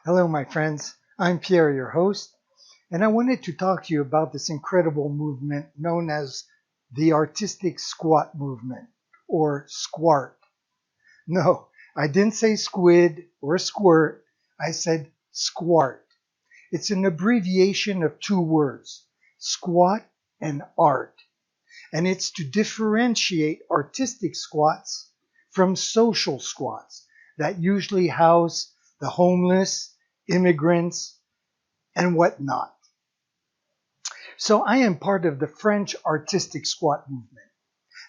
Hello, my friends. I'm Pierre, your host, and I wanted to talk to you about this incredible movement known as the artistic squat movement, or squart. No, I didn't say squid or squirt. I said squart. It's an abbreviation of two words, squat and art, and it's to differentiate artistic squats from social squats that usually house the homeless, immigrants, and whatnot. So I am part of the French artistic squat movement.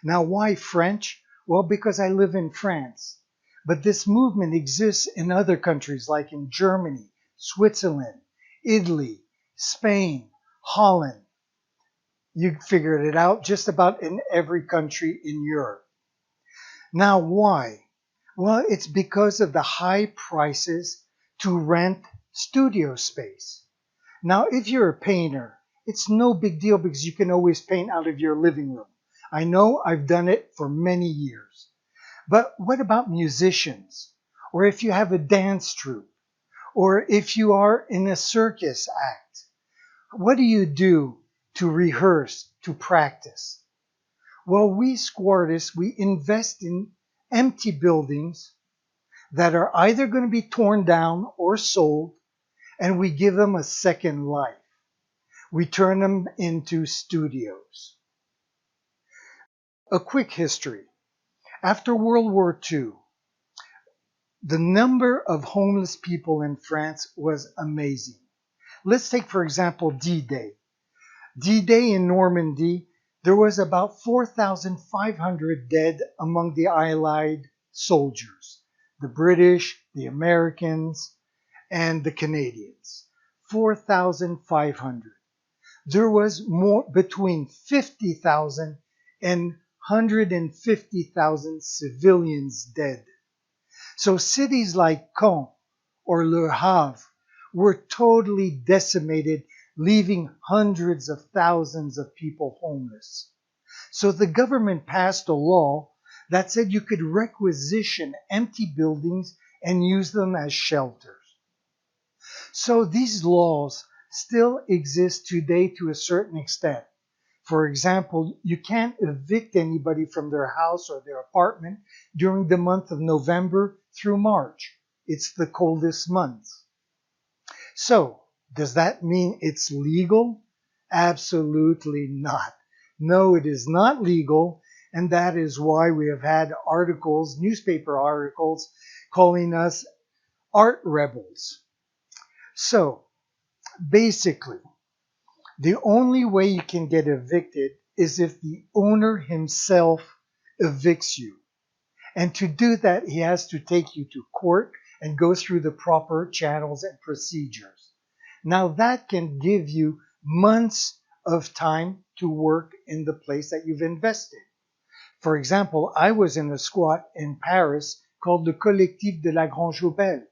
Now, why French? Well, because I live in France. But this movement exists in other countries like in Germany, Switzerland, Italy, Spain, Holland. You figured it out, just about in every country in Europe. Now, why? Well, it's because of the high prices to rent studio space. Now, if you're a painter, it's no big deal because you can always paint out of your living room. I know I've done it for many years. But what about musicians? Or if you have a dance troupe? Or if you are in a circus act? What do you do to rehearse, to practice? Well, we squartists, we invest in empty buildings that are either going to be torn down or sold, and we give them a second life. We turn them into studios. A quick history. After World War II, the number of homeless people in France was amazing. Let's take, for example, D-Day. D-Day in Normandy, there was about 4,500 dead among the Allied soldiers, the British, the Americans, and the Canadians. 4,500. There was more between 50,000 and 150,000 civilians dead. So cities like Caen or Le Havre were totally decimated, leaving hundreds of thousands of people homeless. So the government passed a law that said you could requisition empty buildings and use them as shelters. So these laws still exist today to a certain extent. For example, you can't evict anybody from their house or their apartment during the month of November through March. It's the coldest month. So, does that mean it's legal? Absolutely not. No, it is not legal, and that is why we have had articles, newspaper articles, calling us art rebels. So, basically, the only way you can get evicted is if the owner himself evicts you. And to do that, he has to take you to court and go through the proper channels and procedures. Now, that can give you months of time to work in the place that you've invested. For example, I was in a squat in Paris called the Collectif de la Grande Jaubelle.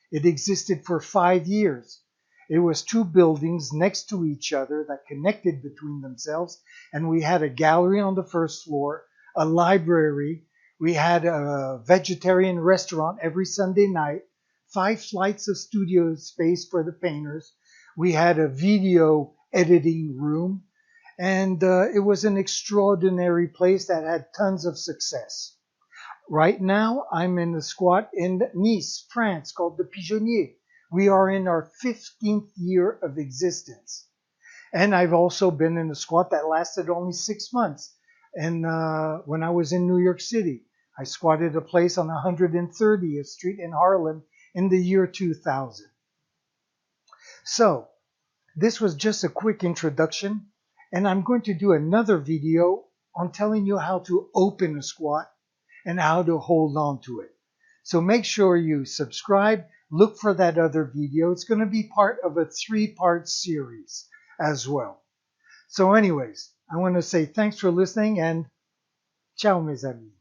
It existed for 5 years. It was two buildings next to each other that connected between themselves, and we had a gallery on the first floor, a library, we had a vegetarian restaurant every Sunday night, 5 flights of studio space for the painters, we had a video editing room, and it was an extraordinary place that had tons of success. Right now, I'm in a squat in Nice, France, called the Pigeonnier. We are in our 15th year of existence. And I've also been in a squat that lasted only 6 months. And when I was in New York City, I squatted a place on 130th Street in Harlem in the year 2000. So, this was just a quick introduction, and I'm going to do another video on telling you how to open a squat and how to hold on to it. So make sure you subscribe, look for that other video. It's going to be part of a 3-part series as well. So anyways, I want to say thanks for listening and ciao mes amis.